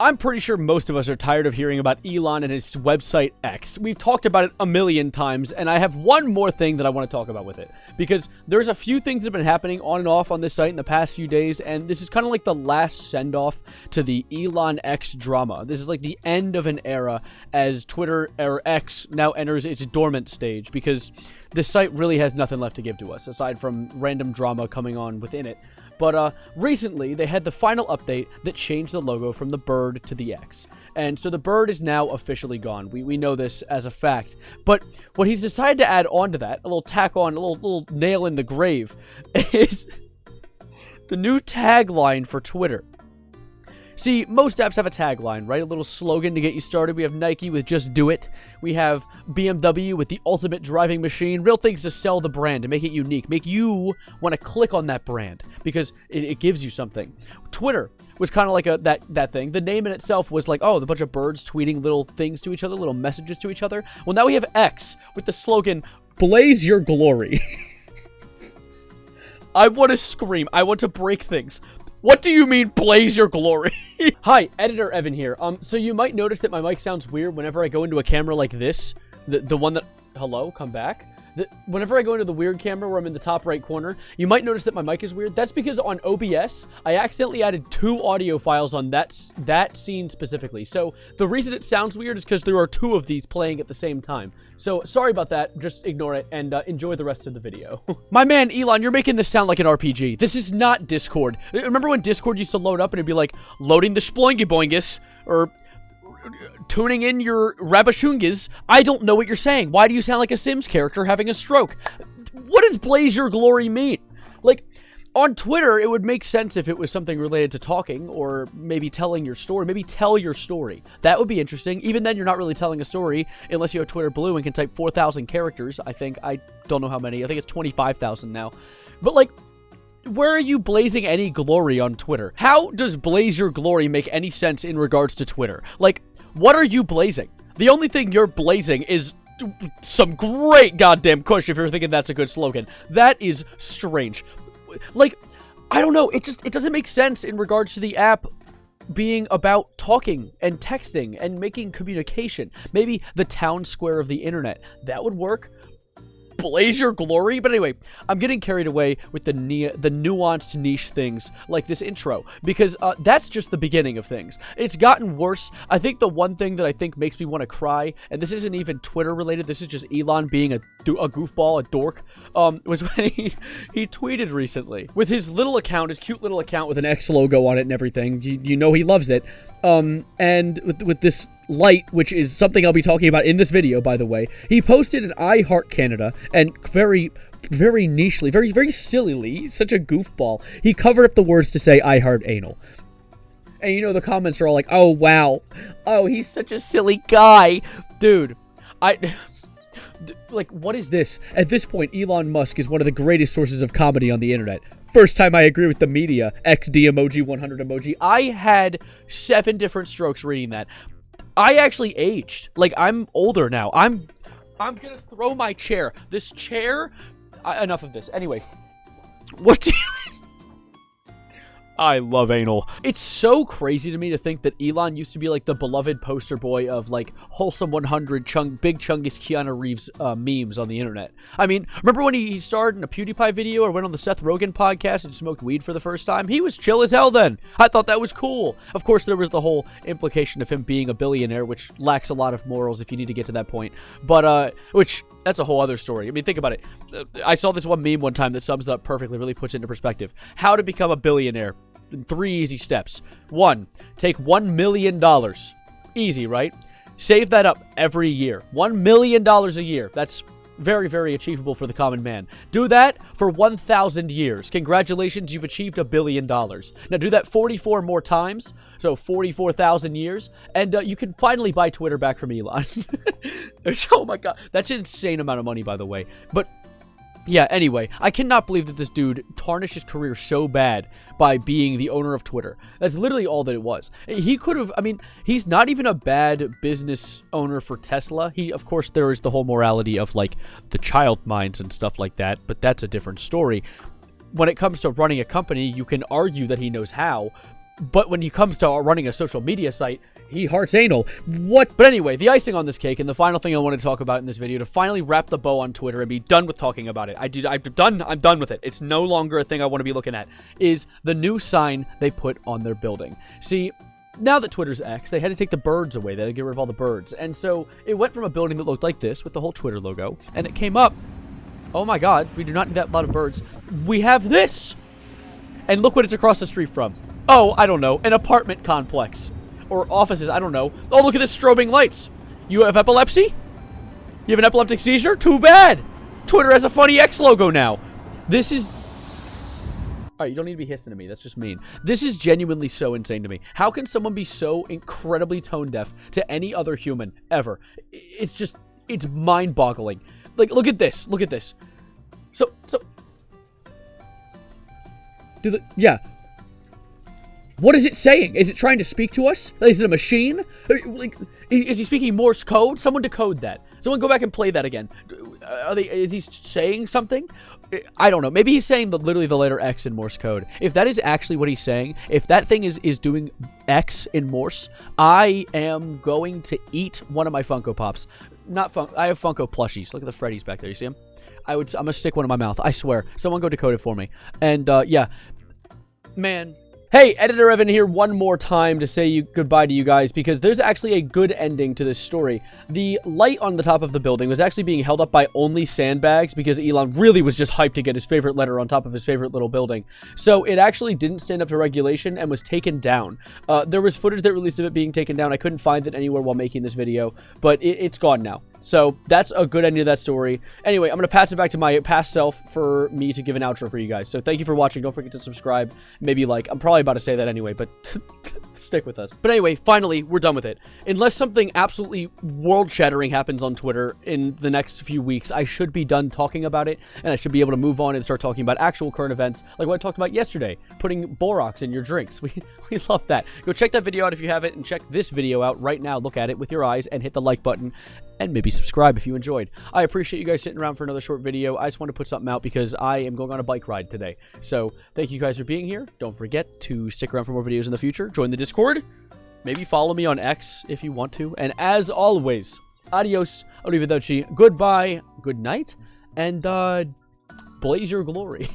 I'm pretty sure most of us are tired of hearing about Elon and his website X. We've talked about it a million times, and I have one more thing that I want to talk about with it. Because there's a few things that have been happening on and off on this site in the past few days, and this is kind of like the last send-off to the Elon X drama. This is like the end of an era as Twitter, or X, now enters its dormant stage, because this site really has nothing left to give to us, aside from random drama coming on within it. But recently, they had the final update that changed the logo from the bird to the X. And so the bird is now officially gone. We know this as a fact. But what he's decided to add on to that, a little tack on, a little nail in the grave, is the new tagline for Twitter. See, most apps have a tagline, right? A little slogan to get you started. We have Nike with Just Do It. We have BMW with the ultimate driving machine. Real things to sell the brand and make it unique. Make you want to click on that brand because it gives you something. Twitter was kind of like that thing. The name in itself was like, oh, a bunch of birds tweeting little things to each other, little messages to each other. Well, now we have X with the slogan, Blaze Your Glory. I want to scream. I want to break things. What do you mean, blaze your glory? Hi, Editor Evan here. So you might notice that my mic sounds weird whenever I go into a camera like this. The one that... Hello? Come back? Whenever I go into the weird camera where I'm in the top right corner, you might notice that my mic is weird. That's because on OBS, I accidentally added 2 audio files on that scene specifically. So the reason it sounds weird is because there are 2 of these playing at the same time. So sorry about that. Just ignore it and enjoy the rest of the video. My man, Elon, you're making this sound like an RPG. This is not Discord. Remember when Discord used to load up and it'd be like, loading the sploingy boingus, or tuning in your rabashungas? I don't know what you're saying. Why do you sound like a Sims character having a stroke? What does blaze your glory mean? Like, on Twitter, it would make sense if it was something related to talking, or maybe telling your story. Maybe tell your story. That would be interesting. Even then, you're not really telling a story, unless you have Twitter Blue and can type 4,000 characters, I think. I don't know how many. I think it's 25,000 now. But, like, where are you blazing any glory on Twitter? How does blaze your glory make any sense in regards to Twitter? Like, what are you blazing? The only thing you're blazing is some great goddamn kush, if you're thinking that's a good slogan. That is strange. Like, I don't know. It doesn't make sense in regards to the app being about talking and texting and making communication. Maybe the town square of the internet. That would work. Blaze your glory. But anyway, I'm getting carried away with the nuanced niche things like this intro, because that's just the beginning of things. It's gotten worse. I think the one thing that I think makes me want to cry, and this isn't even Twitter related, this is just Elon being a goofball, a dork, was when he tweeted recently with his little account, his cute little account with an X logo on it and everything. You know he loves it. And with this light, which is something I'll be talking about in this video, by the way, he posted an I Heart Canada, and very, very nichely, very, very sillily, he's such a goofball, he covered up the words to say I Heart Anal. And you know, the comments are all like, oh, wow. Oh, he's such a silly guy. Dude, like, what is this? At this point, Elon Musk is one of the greatest sources of comedy on the internet. First time I agree with the media. XD emoji, 100 emoji. I had 7 different strokes reading that. I actually aged. Like, I'm older now. I'm gonna throw my chair. This chair... enough of this. Anyway. What do you... I love anal. It's so crazy to me to think that Elon used to be like the beloved poster boy of like wholesome 100 big chungus Keanu Reeves memes on the internet. I mean, remember when he starred in a PewDiePie video or went on the Seth Rogen podcast and smoked weed for the first time? He was chill as hell then. I thought that was cool. Of course, there was the whole implication of him being a billionaire, which lacks a lot of morals if you need to get to that point. But, that's a whole other story. I mean, think about it. I saw this one meme one time that sums it up perfectly, really puts it into perspective. How to become a billionaire. 3 easy steps. 1, take $1 million. Easy, right? Save that up every year. $1 million a year. That's very, very achievable for the common man. Do that for 1,000 years. Congratulations, you've achieved $1 billion. Now do that 44 more times, so 44,000 years, and you can finally buy Twitter back from Elon. Oh my god, that's an insane amount of money, by the way. But yeah, anyway, I cannot believe that this dude tarnished his career so bad by being the owner of Twitter. That's literally all that it was. He could have, I mean, he's not even a bad business owner for Tesla. Of course, there is the whole morality of, like, the child minds and stuff like that, but that's a different story. When it comes to running a company, you can argue that he knows how, But when he comes to running a social media site, he hearts anal. What? But anyway, the icing on this cake, and the final thing I want to talk about in this video, to finally wrap the bow on Twitter and be done with talking about it. I'm done with it. It's no longer a thing I want to be looking at, is the new sign they put on their building. See, now that Twitter's X, they had to take the birds away. They had to get rid of all the birds. And so it went from a building that looked like this with the whole Twitter logo, and it came up, oh my god, we do not need that lot of birds. We have this! And look what it's across the street from. Oh, I don't know, an apartment complex. Or offices, I don't know. Oh, look at this strobing lights. You have epilepsy? You have an epileptic seizure? Too bad! Twitter has a funny X logo now. This is... Alright, you don't need to be hissing at me. That's just mean. This is genuinely so insane to me. How can someone be so incredibly tone deaf to any other human ever? It's just... It's mind-boggling. Like, look at this. Look at this. So... Yeah. What is it saying? Is it trying to speak to us? Is it a machine? Like, is he speaking Morse code? Someone decode that. Someone go back and play that again. Is he saying something? I don't know. Maybe he's saying literally the letter X in Morse code. If that is actually what he's saying, if that thing is doing X in Morse, I am going to eat one of my Funko Pops. I have Funko plushies. Look at the Freddies back there. You see them? I'm gonna stick one in my mouth. I swear. Someone go decode it for me. And, yeah. Man. Hey, Editor Evan here one more time to say goodbye to you guys, because there's actually a good ending to this story. The light on the top of the building was actually being held up by only sandbags, because Elon really was just hyped to get his favorite letter on top of his favorite little building. So it actually didn't stand up to regulation and was taken down. There was footage that released of it being taken down. I couldn't find it anywhere while making this video, but it's gone now. So that's a good ending to that story. Anyway, I'm going to pass it back to my past self for me to give an outro for you guys. So thank you for watching. Don't forget to subscribe. Maybe like. I'm probably about to say that anyway, but stick with us. But anyway, finally, we're done with it. Unless something absolutely world-shattering happens on Twitter in the next few weeks, I should be done talking about it, and I should be able to move on and start talking about actual current events, like what I talked about yesterday, putting Borax in your drinks. We love that. Go check that video out if you haven't, and check this video out right now. Look at it with your eyes, and hit the like button, and maybe subscribe if you enjoyed. I appreciate you guys sitting around for another short video. I just want to put something out because I am going on a bike ride today. So thank you guys for being here. Don't forget to stick around for more videos in the future. Join the Discord. Maybe follow me on X if you want to. And as always, adios, arrivederci, goodbye, good night, and blaze your glory.